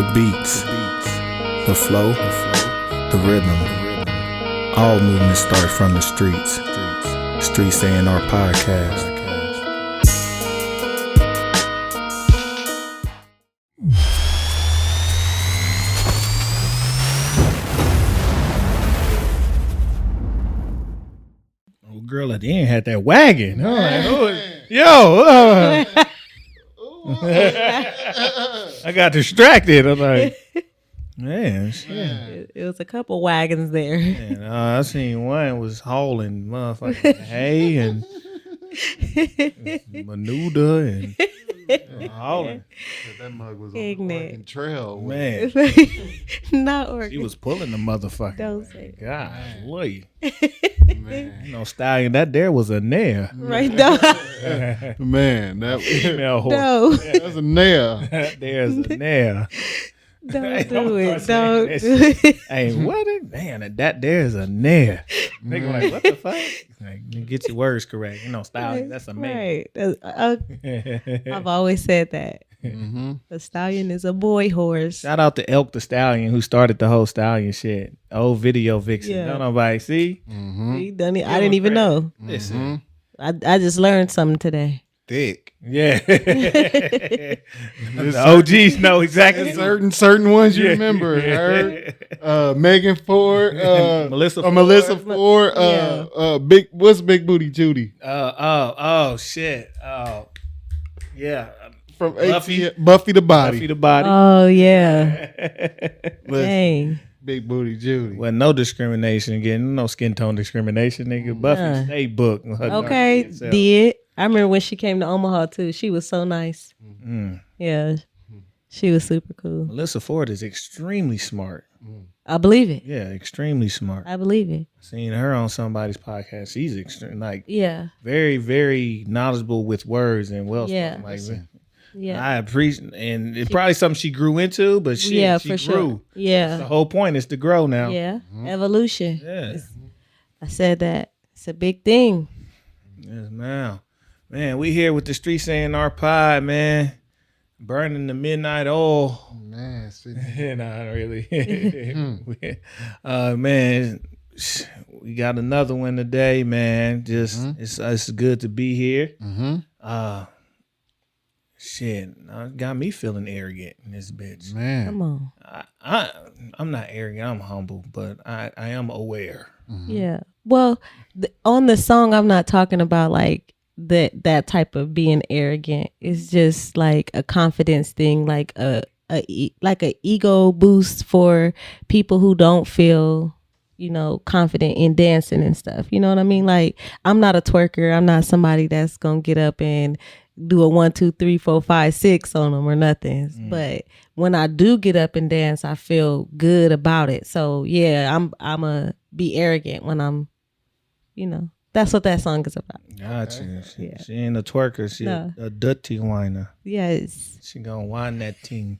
The beats, the flow, the rhythm. All movement starts from the streets. Streets A&R Podcast. Oh, girl at the end had that wagon. I'm like, I got distracted. I'm like, man, shit. It was a couple wagons there. Man, I seen one was hauling motherfucking hay and menuda and hauling. That mug was Ignorant. on the Oregon Trail. Man, Not Oregon. she was pulling the motherfucker. Don't say Golly. Man. You know, stallion, that there was a nair. right now. Man, that Female horse. No, that's a nail. There's a nair. don't do it. start Don't saying do that it. Hey, what? Man, that there's a nair. Nigga like, what the fuck? Like, get your words correct. You know, stallion, that's a man. Right. I've always said that. Mm-hmm. A stallion is a boy horse. Shout out to Elk the Stallion who started the whole stallion shit. Old video vixen. Yeah. Don't nobody see? Mm-hmm. He done it. I didn't even know. Listen. I just learned something today. Thick. Yeah. The OGs know exactly. Certain ones you remember. Her, Megan Ford, Melissa Ford, what's Big Booty Judy? Oh shit. Oh yeah. From Buffy. Buffy the Body. Buffy the Body. Oh yeah. Listen, Dang. Big Booty Judy. Well, no discrimination again. No skin tone discrimination, nigga. Buffy stay booked. Okay, did. I remember when she came to Omaha too. She was so nice. Yeah. She was super cool. Melissa Ford is extremely smart. I believe it. Yeah, extremely smart. I believe it. Seen her on somebody's podcast. She's Yeah. very, very knowledgeable with words and well. Yeah. Like, Yeah. I appreciate, and it's probably something she grew into, but she for grew. sure. Yeah. The whole point is to grow now. Yeah. Evolution. Yeah. I said that. It's a big thing. Yes, man. We here with the Streets A&R Pod, man. Burning the midnight oil. Man, see. Not really. Man, we got another one today, man. Just it's good to be here. Shit, got me feeling arrogant in this bitch. Man. Come on. I'm not arrogant. I'm humble, but I am aware. Yeah. Well, on the song, I'm not talking about like that type of being arrogant. It's just like a confidence thing, like a ego boost for people who don't feel, confident in dancing and stuff. You know what I mean? Like, I'm not a twerker. I'm not somebody that's gonna get up and do a 1, 2, 3, 4, 5, 6 on them or nothing. But when I do get up and dance, I feel good about it. So yeah, I'm a be arrogant when I'm, that's what that song is about. Gotcha. Yeah. She ain't a twerker. She a dirty whiner. Yes. She gonna whine that ting.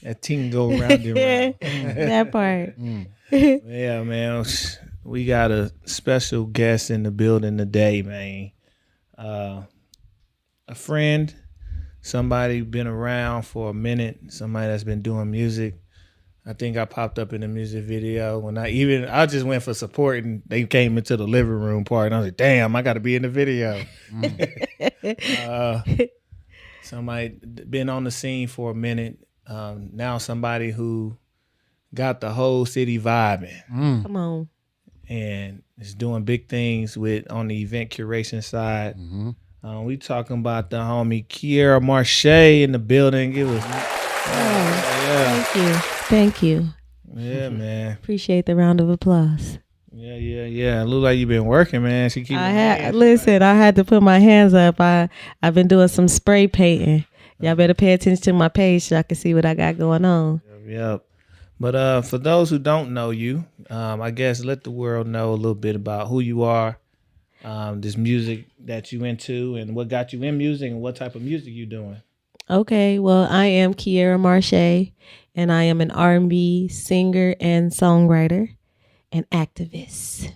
That ting go round and round. That part. Yeah, man. We got a special guest in the building today, man. A friend, somebody been around for a minute, somebody that's been doing music. I think I popped up in the music video when I just went for support and they came into the living room part and I was like, damn, I got to be in the video. Somebody been on the scene for a minute. Now somebody who got the whole city vibing. Come on. And is doing big things on the event curation side. We talking about the homie Keiria Marsha in the building. Give us Thank you. Yeah, man. Appreciate the round of applause. Yeah. It look like you've been working, man. She keep. I had to put my hands up. I've been doing some spray painting. Y'all better pay attention to my page so I can see what I got going on. Yep. But for those who don't know you, I guess let the world know a little bit about who you are, this music that you into, and what got you in music, and what type of music you doing. Okay, well, I am Keiria Marsha, and I am an R&B singer and songwriter and activist.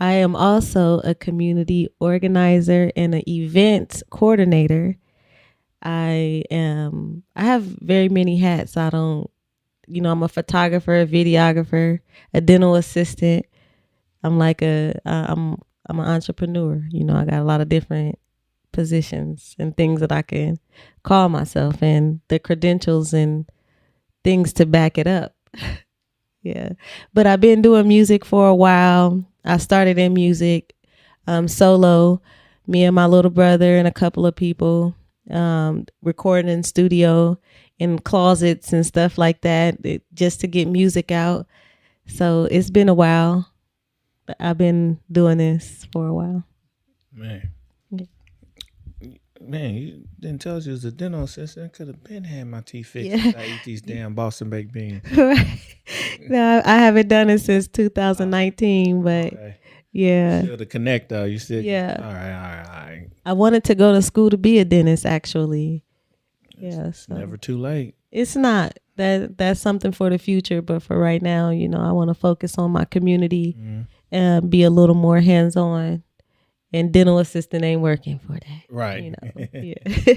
I am also a community organizer and an event coordinator. I have very many hats. I don't I'm a photographer, a videographer, a dental assistant. I'm like I'm an entrepreneur. I got a lot of different positions and things that I can call myself, and the credentials and things to back it up. Yeah. But I've been doing music for a while. I started in music solo, me and my little brother and a couple of people, recording in studio, in closets and stuff like that, just to get music out. So it's been a while. I've been doing this for a while. Man. Man, you didn't tell us you was a dental assistant. I could have been had my teeth fixed. Yeah. I eat these damn Boston baked beans. Right. No, I haven't done it since 2019, but Okay. yeah. Still to connect though. You still Yeah. All right. I wanted to go to school to be a dentist, actually. Yeah. It's So never too late. it's not. That's something for the future, but for right now, I want to focus on my community and be a little more hands-on. And dental assistant ain't working for that. Right. Yeah.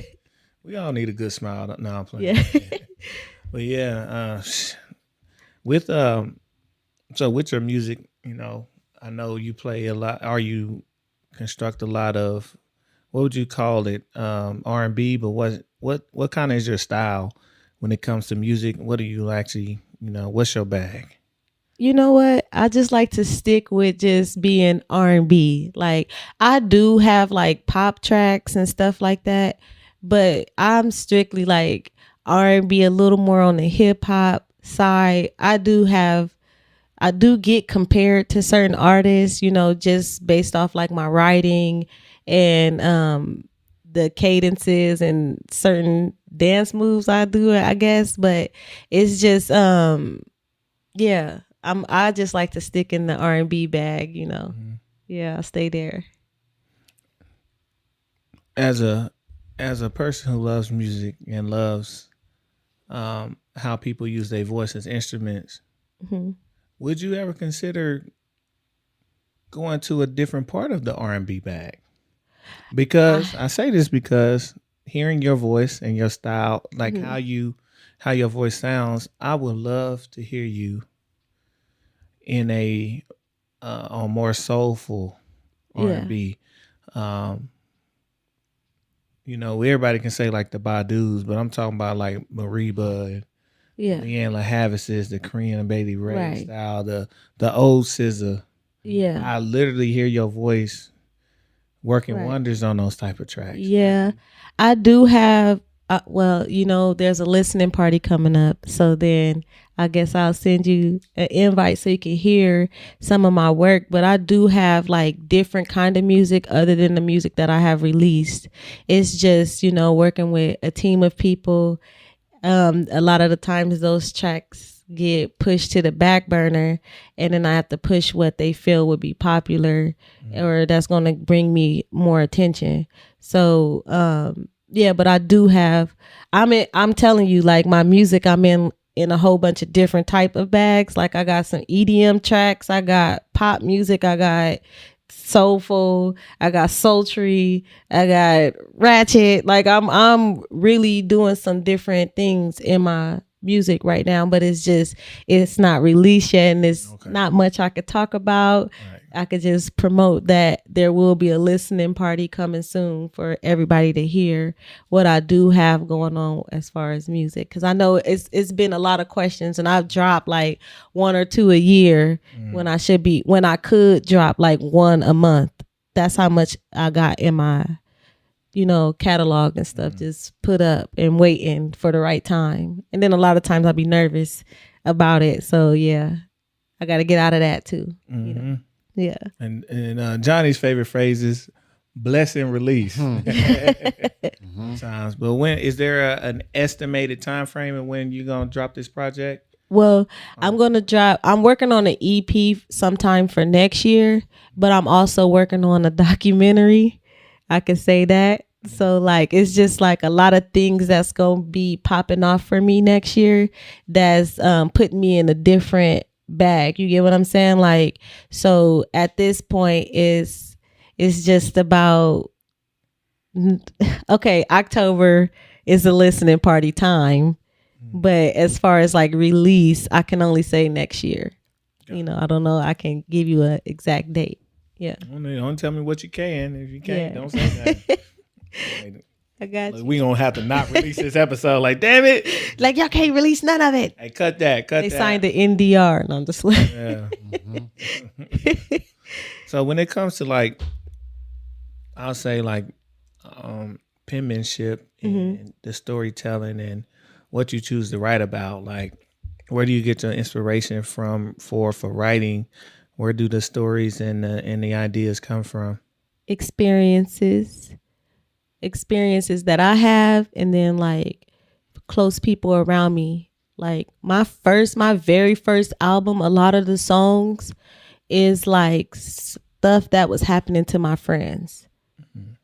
We all need a good smile. No, I'm playing. Yeah. But yeah, with so with your music, I know you play a lot, or you construct a lot of, what would you call it? R&B, but what kind of is your style when it comes to music? What do you actually, what's your bag? You know what? I just like to stick with just being R&B. Like, I do have like pop tracks and stuff like that, but I'm strictly like R&B, a little more on the hip hop side. I do get compared to certain artists, just based off like my writing and the cadences and certain dance moves I do, I guess. But it's just yeah. I just like to stick in the R&B bag, Mm-hmm. Yeah, I'll stay there. As a person who loves music and loves how people use their voice as instruments, would you ever consider going to a different part of the R&B bag? Because I say this because hearing your voice and your style, like how your voice sounds, I would love to hear you in a more soulful R&B. Everybody can say like the Badus, but I'm talking about like Mariba and Leanne LaHavises, the Korean and Bailey Ray style, the old SZA. Yeah. I literally hear your voice working wonders on those type of tracks. Yeah. I do have, there's a listening party coming up. So then I guess I'll send you an invite so you can hear some of my work. But I do have like different kind of music other than the music that I have released. It's just, working with a team of people. A lot of the times those tracks get pushed to the back burner, and then I have to push what they feel would be popular or that's going to bring me more attention. So, but I do have, I'm telling you, like my music, I'm in a whole bunch of different type of bags. Like I got some EDM tracks, I got pop music, I got soulful, I got sultry, I got ratchet. Like I'm really doing some different things in my music right now, but it's not released yet, and it's not much I could talk about. I could just promote that there will be a listening party coming soon for everybody to hear what I do have going on as far as music. Cause I know it's been a lot of questions, and I've dropped like 1 or 2 a year when I could drop like 1 a month. That's how much I got in my, catalog and stuff, just put up and waiting for the right time. And then a lot of times I'll be nervous about it. So yeah, I got to get out of that too. Yeah. And Johnny's favorite phrase is bless and release. Sometimes. But when is there an estimated time frame of when you're gonna drop this project? Well, I'm working on an EP sometime for next year, but I'm also working on a documentary. I can say that. So like it's just like a lot of things that's gonna be popping off for me next year that's putting me in a different bag. You get what I'm saying? Like, so at this point it's just about October is the listening party time. But as far as like release, I can only say next year. You know, I don't know. I can't give you an exact date. Yeah. Don't tell me what you can. If you can't, Yeah. don't say that. I got you. We gonna have to not release this episode. Like, damn it! Like y'all can't release none of it. Hey, cut that. They signed the NDR. No, I'm just like. Yeah. So when it comes to like, I'll say like, penmanship and the storytelling and what you choose to write about, like, where do you get your inspiration from for writing? Where do the stories and the ideas come from? Experiences that I have, and then like close people around me. Like my very first album, a lot of the songs is like stuff that was happening to my friends.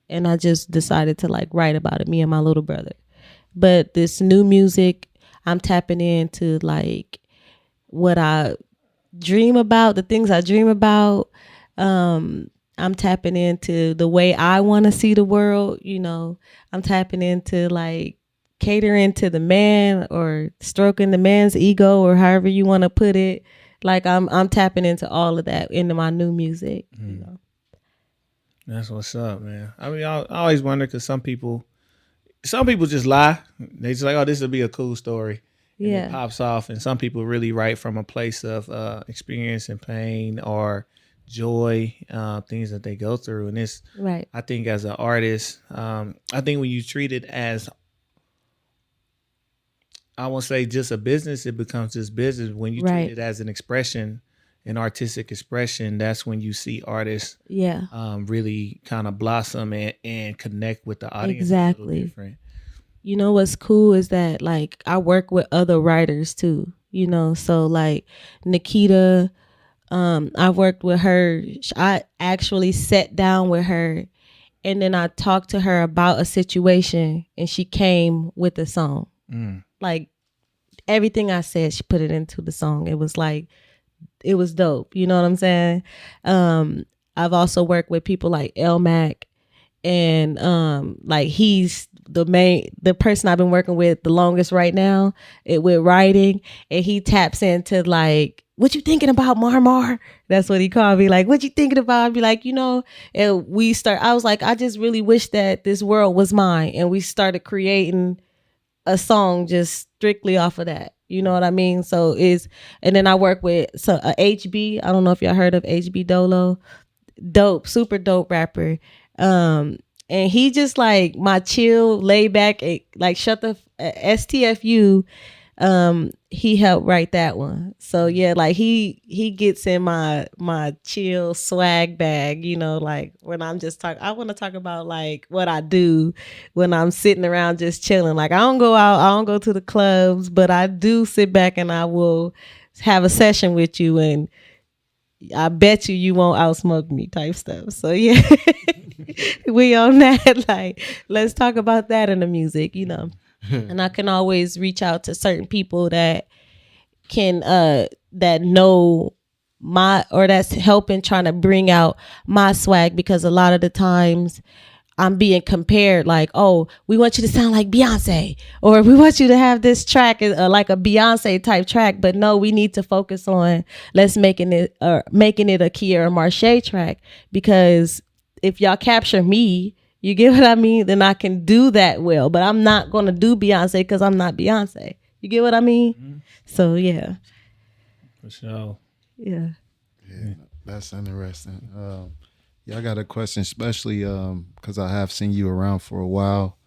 And I just decided to like write about it, me and my little brother. But this new music, I'm tapping into like what I dream about, the things I dream about. I'm tapping into the way I want to see the world. You know, I'm tapping into like catering to the man or stroking the man's ego or however you want to put it. Like I'm tapping into all of that into my new music. You know? That's what's up, man. I mean, I always wonder because some people just lie. They just like, oh, this will be a cool story. And Yeah. it pops off. And some people really write from a place of experience and pain or joy, things that they go through. And it's, Right. I think as an artist, I think when you treat it as, I won't say just a business, it becomes just business. When you Right. treat it as an expression, an artistic expression, that's when you see artists Yeah. really kind of blossom and connect with the audience. Exactly. A little different. You know what's cool is that like I work with other writers too, you know, so like Nikita, I worked with her. I actually sat down with her and then I talked to her about a situation and she came with a song. Like everything I said, she put it into the song. It was like, it was dope. You know what I'm saying? I've also worked with people like El Mac, and like he's the person I've been working with the longest right now with writing, and he taps into like, what you thinking about, Marmar? That's what he called me. Like, what you thinking about? I'd be like, you know, and I was like, I just really wish that this world was mine. And we started creating a song just strictly off of that. You know what I mean? So and then I work with HB. I don't know if y'all heard of HB Dolo. Dope, super dope rapper. And he just like my chill, lay back, like shut the STFU. He helped write that one. So yeah, like he gets in my chill swag bag, you know, like when I'm just I want to talk about like what I do when I'm sitting around just chilling. Like I don't go out, I don't go to the clubs, but I do sit back and I will have a session with you, and I bet you won't outsmoke me type stuff. So yeah, we on that. Like, let's talk about that in the music, you know. And I can always reach out to certain people that can that know that's helping trying to bring out my swag, because a lot of the times I'm being compared like, oh, we want you to sound like Beyonce, or we want you to have this track like a Beyonce type track. But no, we need to focus on making it a Keiria Marsha track, because if y'all capture me, you get what I mean, then I can do that well. But I'm not going to do Beyonce because I'm not Beyonce. You get what I mean? Mm-hmm. So, yeah. For sure. Yeah. Yeah, that's interesting. Yeah, I got a question, especially because I have seen you around for a while.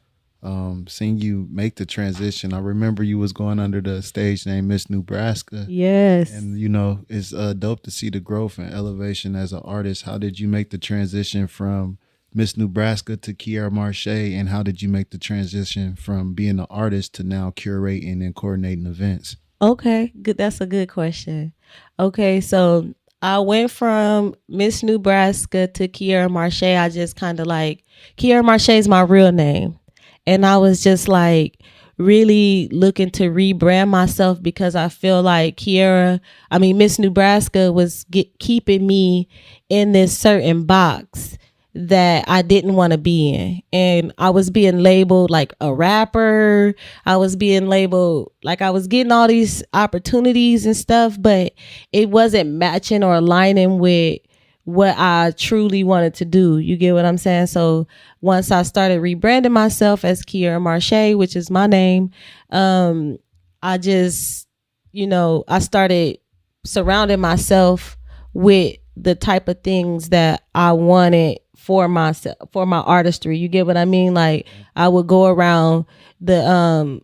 Seen you make the transition. I remember you was going under the stage name Miss Nebraska. Yes. And, you know, it's dope to see the growth and elevation as an artist. How did you make the transition from Miss Nebraska to Keiria Marsha, and how did you make the transition from being an artist to now curating and coordinating events? Okay, good. That's a good question. Okay, so I went from Miss Nebraska to Keiria Marsha. I just kind of like, Keiria Marsha is my real name, and I was just like really looking to rebrand myself, because I feel like Miss Nebraska was keeping me in this certain box that I didn't want to be in. And I was being labeled like a rapper. I was being labeled like I was getting all these opportunities and stuff, but it wasn't matching or aligning with what I truly wanted to do. You get what I'm saying? So once I started rebranding myself as Keiria Marsha, which is my name, I just, I started surrounding myself with the type of things that I wanted for myself, for my artistry. You get what I mean? Like I would go around the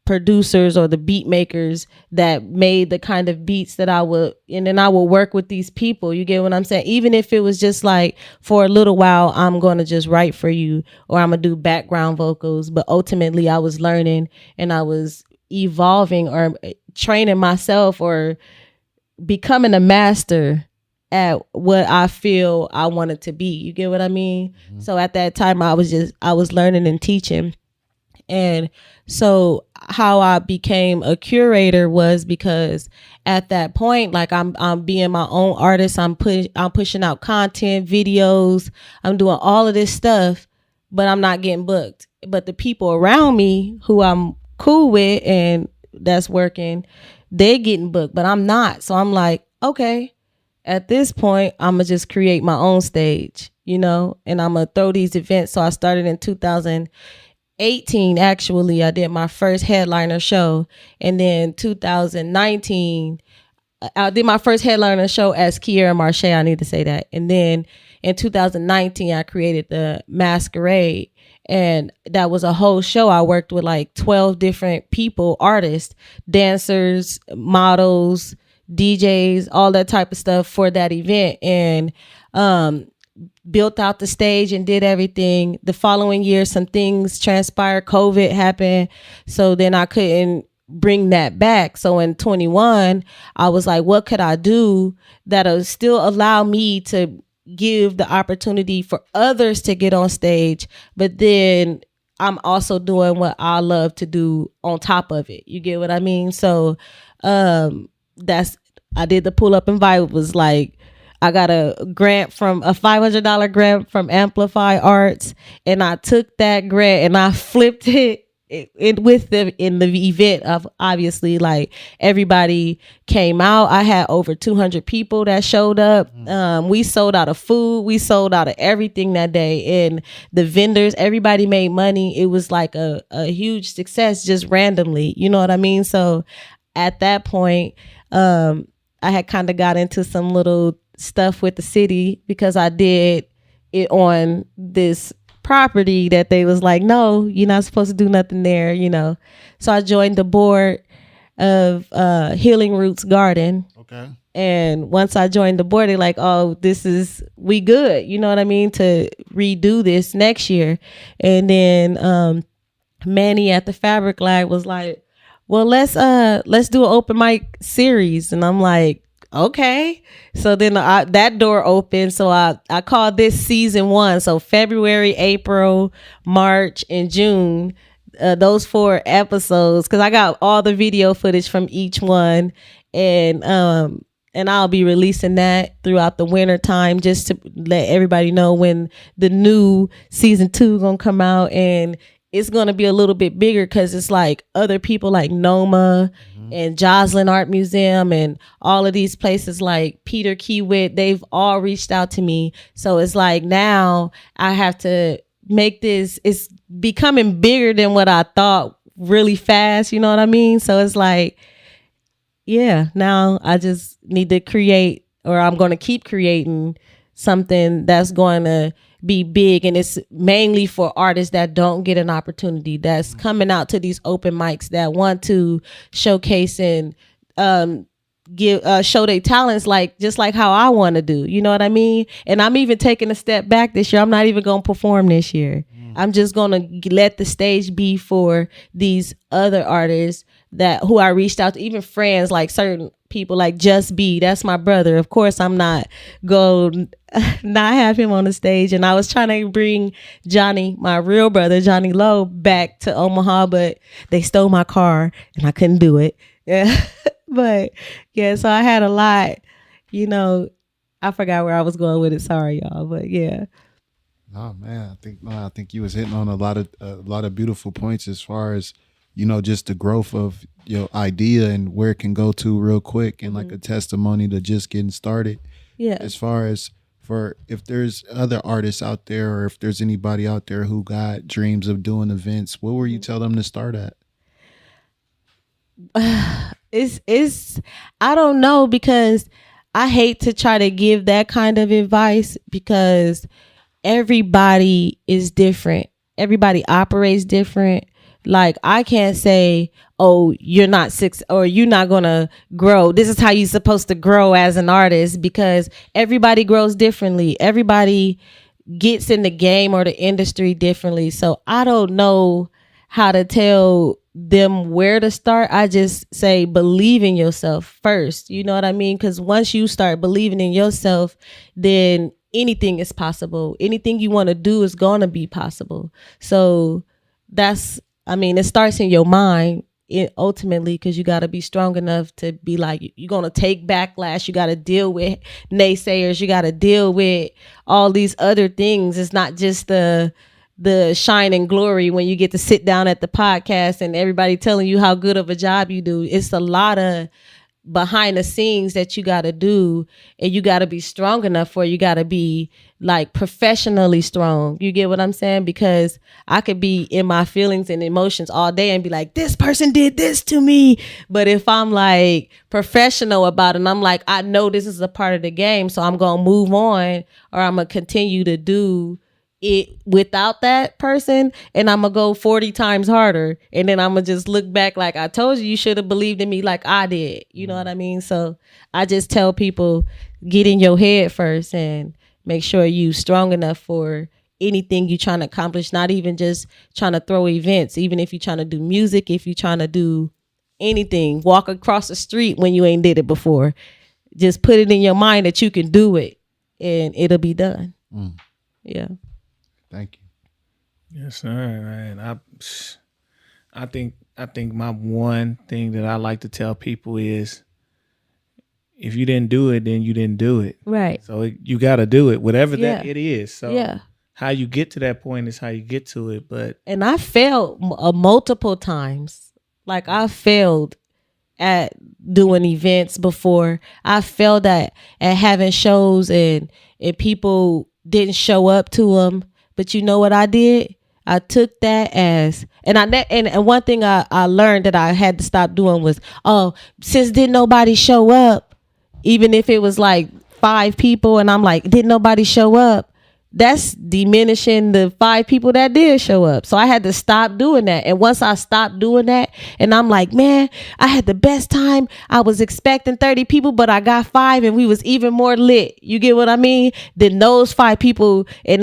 producers or the beat makers that made the kind of beats that I would, and then I would work with these people. You get what I'm saying? Even if it was just like for a little while, I'm going to just write for you, or I'm going to do background vocals. But ultimately I was learning and I was evolving or training myself or becoming a master at what I feel I wanted to be. You get what I mean? Mm-hmm. So at that time I was learning and teaching. And so how I became a curator was because at that point, like I'm being my own artist. I'm pushing out content, videos. I'm doing all of this stuff, but I'm not getting booked. But the people around me who I'm cool with and that's working, they're getting booked, but I'm not. So I'm like, okay, at this point, I'm going to just create my own stage, and I'm going to throw these events. So I started in 2018, actually. I did my first headliner show. And then 2019, I did my first headliner show as Keiria Marsha. I need to say that. And then in 2019, I created the Masquerade. And that was a whole show. I worked with like 12 different people, artists, dancers, models, DJs, all that type of stuff for that event. And built out the stage and did everything. The following year, some things transpired. COVID happened. So then I couldn't bring that back. So in 21, I was like, what could I do that'll still allow me to give the opportunity for others to get on stage, but then I'm also doing what I love to do on top of it. You get what I mean? So I did the pull up and vibe. It was like I got a $500 grant from Amplify Arts, and I took that grant and I flipped it with them in the event. Of obviously, like, everybody came out. I had over 200 people that showed up. We sold out of food, we sold out of everything that day, and the vendors, everybody made money. It was like a huge success just randomly, you know what I mean? So at that point, I had kind of got into some little stuff with the city because I did it on this property that they was like, no, you're not supposed to do nothing there, So I joined the board of Healing Roots Garden. Okay. And once I joined the board, they're like, oh, we good, you know what I mean, to redo this next year. And then Manny at the Fabric Lab was like, well, let's do an open mic series. And I'm like, okay. So then that door opened. So I called this season 1. So February, April, March, and June, those 4 episodes, because I got all the video footage from each one. And I'll be releasing that throughout the winter time just to let everybody know when the new season 2 gonna come out. And it's going to be a little bit bigger because it's like other people like Noma and Joslyn Art Museum and all of these places like Peter Kiewit, they've all reached out to me. So it's like now I have to make this, it's becoming bigger than what I thought really fast. You know what I mean? So it's like, yeah, now I just need to create, or I'm going to keep creating something that's going to be big, and it's mainly for artists that don't get an opportunity, that's coming out to these open mics, that want to showcase and show their talents, like just like how I want to do, you know what I mean? And I'm even taking a step back this year. I'm not even gonna perform this year. I'm just gonna let the stage be for these other artists who I reached out to, even friends, like certain people like Just B, that's my brother. Of course I'm not going not have him on the stage. And I was trying to bring Johnny, my real brother, Johnny Lowe, back to Omaha, but they stole my car and I couldn't do it. Yeah. But yeah, so I had a lot, I forgot where I was going with it. Sorry, y'all, but yeah. Oh man, I think you was hitting on a lot of beautiful points as far as, you know, just the growth of your idea and where it can go to real quick, and like a testimony to just getting started. Yeah. As far as for if there's other artists out there, or if there's anybody out there who got dreams of doing events, what were you tell them to start at? It's I don't know, because I hate to try to give that kind of advice, because everybody is different. Everybody operates different. Like, I can't say, oh, you're not six, or you're not gonna grow. This is how you're supposed to grow as an artist, because everybody grows differently. Everybody gets in the game or the industry differently. So I don't know how to tell them where to start. I just say believe in yourself first. You know what I mean? Because once you start believing in yourself, then anything is possible. Anything you want to do is going to be possible. So it starts in your mind ultimately, because you got to be strong enough to be like, you're going to take backlash. You got to deal with naysayers. You got to deal with all these other things. It's not just the shine and glory when you get to sit down at the podcast and everybody telling you how good of a job you do. It's a lot of behind the scenes that you got to do, and you got to be strong enough for it. You got to be like professionally strong. You get what I'm saying? Because I could be in my feelings and emotions all day and be like, this person did this to me. But if I'm like professional about it, and I'm like, I know this is a part of the game, so I'm going to move on, or I'm going to continue to do it without that person, and I'm gonna go 40 times harder, and then I'm gonna just look back like, I told you should have believed in me like I did. You know what I mean? So I just tell people, get in your head first and make sure you strong enough for anything you're trying to accomplish, not even just trying to throw events. Even if you're trying to do music, if you're trying to do anything, walk across the street when you ain't did it before, just put it in your mind that you can do it, and it'll be done. Yeah. Thank you. Yes, sir. Man, I think my one thing that I like to tell people is, if you didn't do it, then you didn't do it. Right. So you got to do it, whatever that it is. So yeah. How you get to that point is how you get to it. And I failed multiple times. Like, I failed at doing events before. I failed at having shows, and people didn't show up to them. But you know what I did? I took that as, and one thing I learned that I had to stop doing was, oh, since didn't nobody show up, even if it was like 5 people, and I'm like, didn't nobody show up? That's diminishing the 5 people that did show up. So I had to stop doing that. And once I stopped doing that, and I'm like, man, I had the best time. I was expecting 30 people, but I got 5, and we was even more lit. You get what I mean? Then those 5 people, and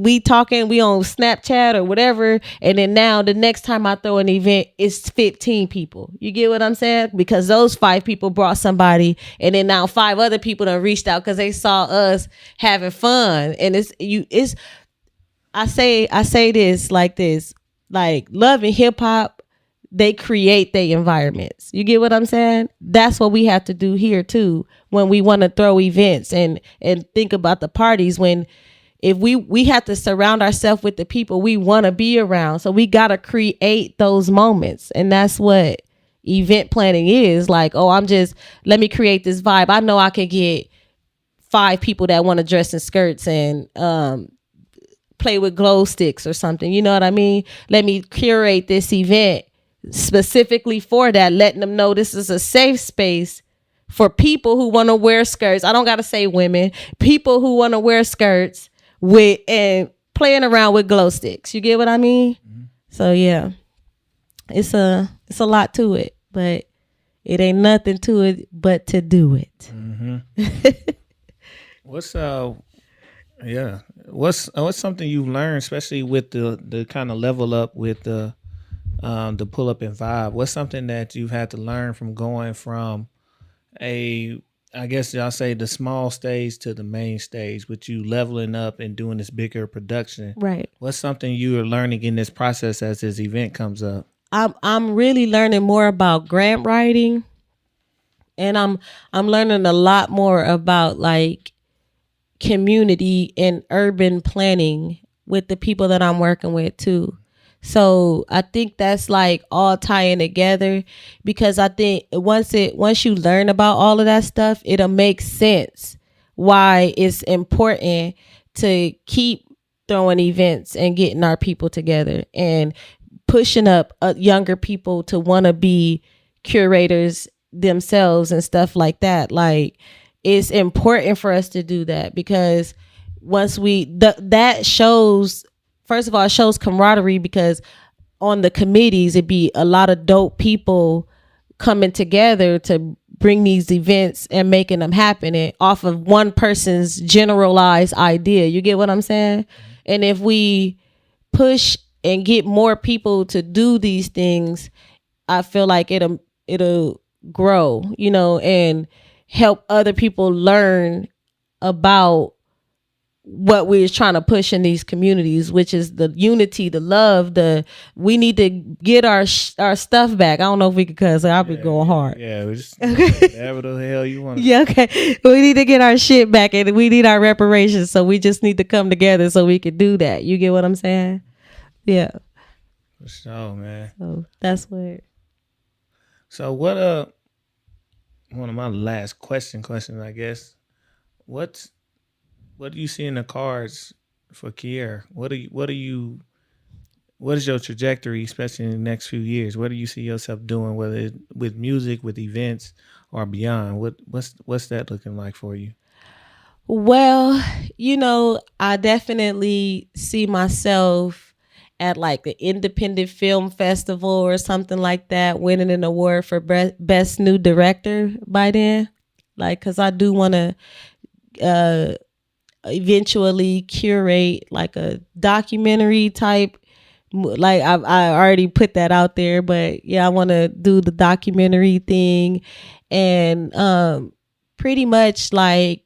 we talking, we on Snapchat or whatever. And then now the next time I throw an event, it's 15 people. You get what I'm saying? Because those 5 people brought somebody, and then now 5 other people done reached out because they saw us having fun. And I say this, like love and hip hop, they create their environments. You get what I'm saying? That's what we have to do here too, when we want to throw events and think about the parties. When if we have to surround ourselves with the people we want to be around, so we got to create those moments. And that's what event planning is. Like, oh, let me create this vibe. I know I can get 5 people that want to dress in skirts and play with glow sticks or something. You know what I mean? Let me curate this event specifically for that, letting them know this is a safe space for people who want to wear skirts. I don't got to say women, people who want to wear skirts and playing around with glow sticks. You get what I mean? Mm-hmm. So yeah, it's a lot to it, but it ain't nothing to it but to do it. Mm-hmm. What's something you've learned, especially with the kind of level up with the pull up and vibe? What's something that you've had to learn from going from I guess y'all say the small stage to the main stage, with you leveling up and doing this bigger production? Right. What's something you are learning in this process as this event comes up? I'm really learning more about grant writing, and I'm learning a lot more about like community and urban planning with the people that I'm working with too. So I think that's like all tying together, because I think once you learn about all of that stuff, it'll make sense why it's important to keep throwing events and getting our people together and pushing up younger people to want to be curators themselves and stuff like that. Like, it's important for us to do that, because once that shows, first of all, it shows camaraderie, because on the committees, it'd be a lot of dope people coming together to bring these events and making them happen, and off of one person's generalized idea. You get what I'm saying? And if we push and get more people to do these things, I feel like it'll grow, and help other people learn about what we're trying to push in these communities, which is the unity, the love, we need to get our stuff back. I don't know if we could cuss. I'll be going hard. Yeah, we just whatever the hell you want. Yeah, okay. We need to get our shit back, and we need our reparations. So we just need to come together so we can do that. You get what I'm saying? Yeah. For sure, man. So that's what. So what? One of my last questions, I guess. What do you see in the cards for Keiria? What is your trajectory, especially in the next few years? What do you see yourself doing, whether it's with music, with events, or beyond? What's that looking like for you? Well, I definitely see myself at like the Independent Film Festival or something like that, winning an award for Best New Director by then. Like, cause I do want to eventually curate like a documentary type. Like I already put that out there, but yeah, I want to do the documentary thing, and pretty much like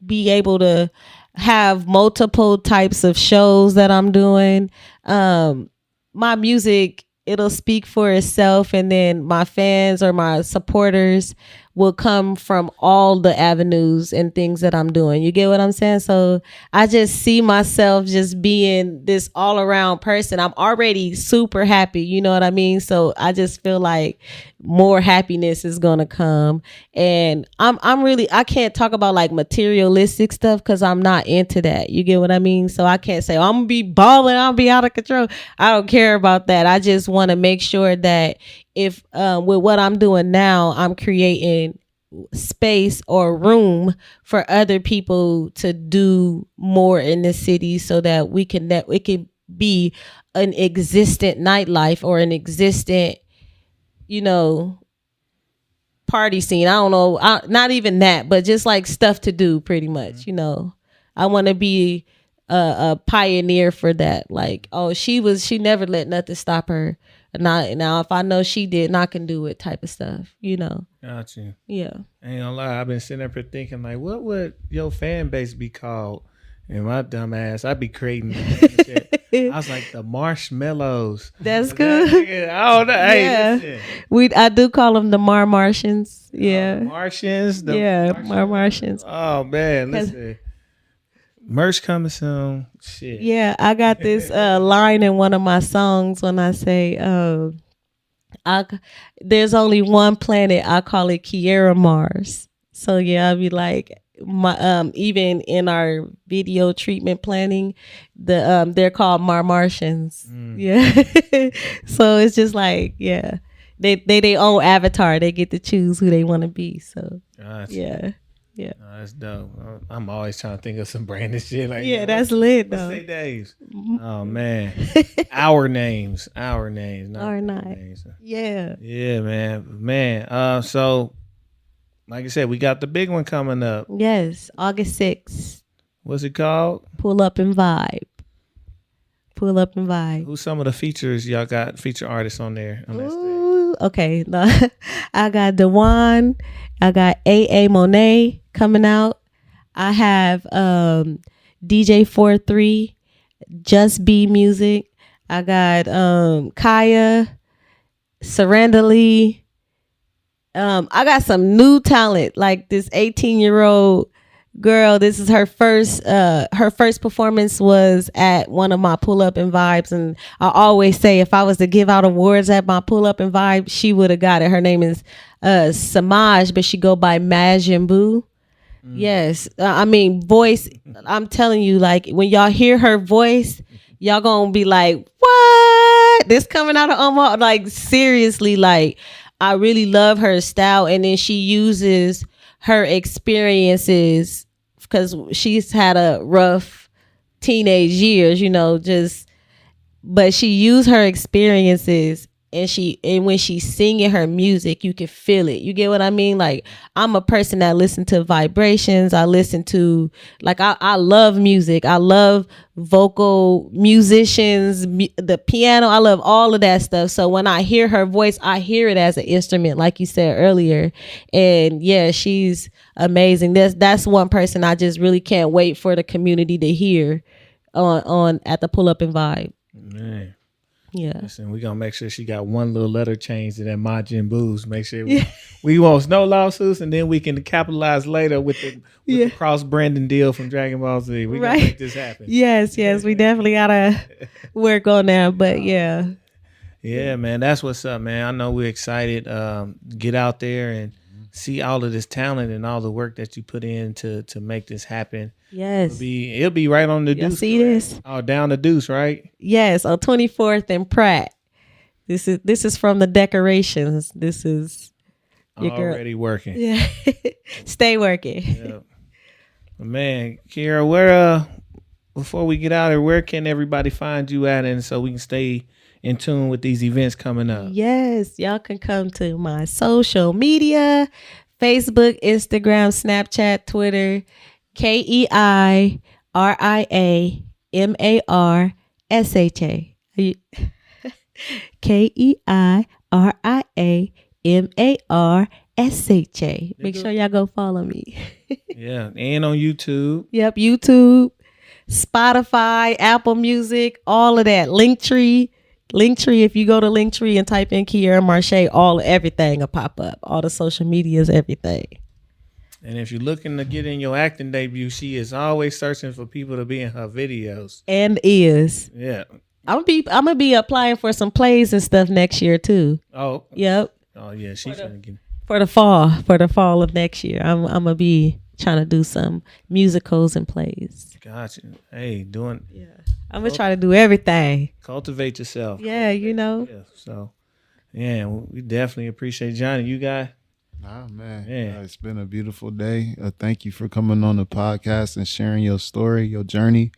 be able to have multiple types of shows that I'm doing. My music, it'll speak for itself, and then my fans or my supporters will come from all the avenues and things that I'm doing. You get what I'm saying? So I just see myself just being this all around person. I'm already super happy. You know what I mean? So I just feel like more happiness is going to come. And I can't talk about like materialistic stuff, because I'm not into that. You get what I mean? So I can't say, I'm going to be balling, I'll be out of control. I don't care about that. I just want to make sure that if with what I'm doing now, I'm creating space or room for other people to do more in the city, so that it can be an existent nightlife or an existent, party scene. I don't know, not even that, but just like stuff to do, pretty much. I want to be a pioneer for that. Like, she never let nothing stop her. Now if I know she did, I can do it, type of stuff. Got you. Yeah. I ain't gonna lie, I've been sitting up here thinking, like, what would your fan base be called? And my dumb ass, I'd be creating shit. I was like, the Marshmallows. That's good. I don't know. Hey, listen. I do call them the Martians. Yeah. Martians. Martians. Oh man, listen. Merch coming soon. Shit. Yeah, I got this line in one of my songs when I say, there's only one planet, I call it Keiria Mars. So yeah, I'll be like, even in our video treatment planning, they're called Martians. Yeah. So it's just like, yeah, they own avatar. They get to choose who they want to be. So gotcha. Yeah. Oh, that's dope. I'm always trying to think of some branded shit like yeah, that's lit though. What's their names? Oh man, our names, not our names. Yeah. Yeah, man. So, like I said, we got the big one coming up. Yes, August 6th. What's it called? Pull Up and Vibe. Who's some of the features y'all got? Feature artists on there on that stage? Okay, I got Dewan, I got A Monet coming out. I have DJ 43, Just Be Music. I got Kaya, Surrender Lee. I got some new talent, like this 18-year-old girl, this is her first performance was at one of my pull up and vibes, and I always say if I was to give out awards at my pull up and vibe, she would have got it. Her name is Samaj, but she go by Majin Buu. Yes, I mean voice. I'm telling you, like when y'all hear her voice, y'all gonna be like, "What? This coming out of Omaha?" Like seriously, like I really love her style, and then she uses her experiences because she's had a rough teenage years, you know, but she used her experiences. And when she's singing her music, you can feel it. You get what I mean? Like I'm a person that listen to vibrations. I listen to like I love music. I love vocal musicians, the piano. I love all of that stuff. So when I hear her voice, I hear it as an instrument, like you said earlier. And yeah, she's amazing. That's one person I just really can't wait for the community to hear on at the Pull Up and Vibe. Man. Yeah. Listen, we're gonna make sure she got one little letter change to that Majin Boo's. Make sure we want no lawsuits, and then we can capitalize later with the cross branding deal from Dragon Ball Z. We gonna make this happen. Yes, we definitely gotta work on that. But yeah. Yeah, man, that's what's up, man. I know we're excited. Get out there and see all of this talent and all the work that you put in to make this happen. Yes. It'll be right on the Deuce. See this? Oh, down the Deuce, right? Yes, on 24th and Pratt. This is from the decorations. This is your already girl. Working. Yeah. Stay working. Yep. Man, Keiria, where before we get out of here, where can everybody find you at, and so we can stay in tune with these events coming up? Yes, y'all can come to my social media, Facebook, Instagram, Snapchat, Twitter, Keiria Marsha. Keiria Marsha. Make sure y'all go follow me. Yeah, and on YouTube. Yep, YouTube, Spotify, Apple Music, all of that. Linktree. If you go to Linktree and type in Keiria Marsha, everything will pop up. All the social medias, everything. And if you're looking to get in your acting debut, she is always searching for people to be in her videos. And is. Yeah. I'm gonna be applying for some plays and stuff next year too. Oh. Yep. Oh yeah, she's trying to get for the fall of next year. I'm gonna be trying to do some musicals and plays. Gotcha. Hey, I'm gonna try to do everything. Cultivate yourself. Yeah, you know. Yeah. So, yeah, we definitely appreciate Johnny. You got. Ah, man. Yeah. It's been a beautiful day. Thank you for coming on the podcast and sharing your story, your journey.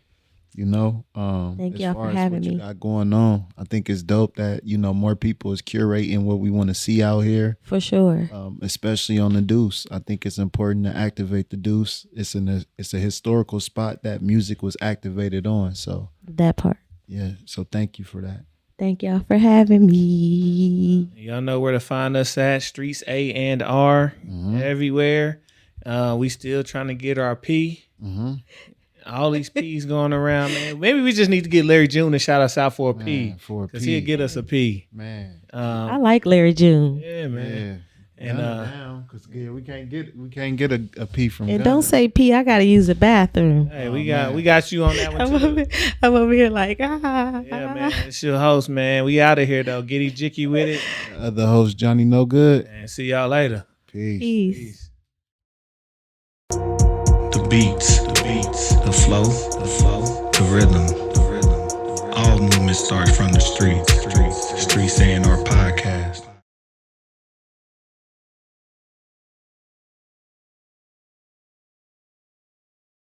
You know, thank y'all for having me. You got going on. I think it's dope that more people is curating what we want to see out here. For sure. Especially on the Deuce. I think it's important to activate the Deuce. It's a historical spot that music was activated on. So that part. Yeah. So thank you for that. Thank y'all for having me. Y'all know where to find us at Streets A&R everywhere. We still trying to get our P. All these P's going around, man. Maybe we just need to get Larry June to shout us out for a P. Because he'll get us a P. Man. I like Larry June. Yeah, man. Yeah. And because we can't get a P from. And don't say P. I gotta use the bathroom. Hey, we got you on that one too. I'm over here like Yeah, man. It's your host, man. We out of here though. Giddy Jicky with it. The host Johnny No Good. And see y'all later. Peace. The beats, the flow, the rhythm. All movement starts from the streets. Streets A&R Podcast.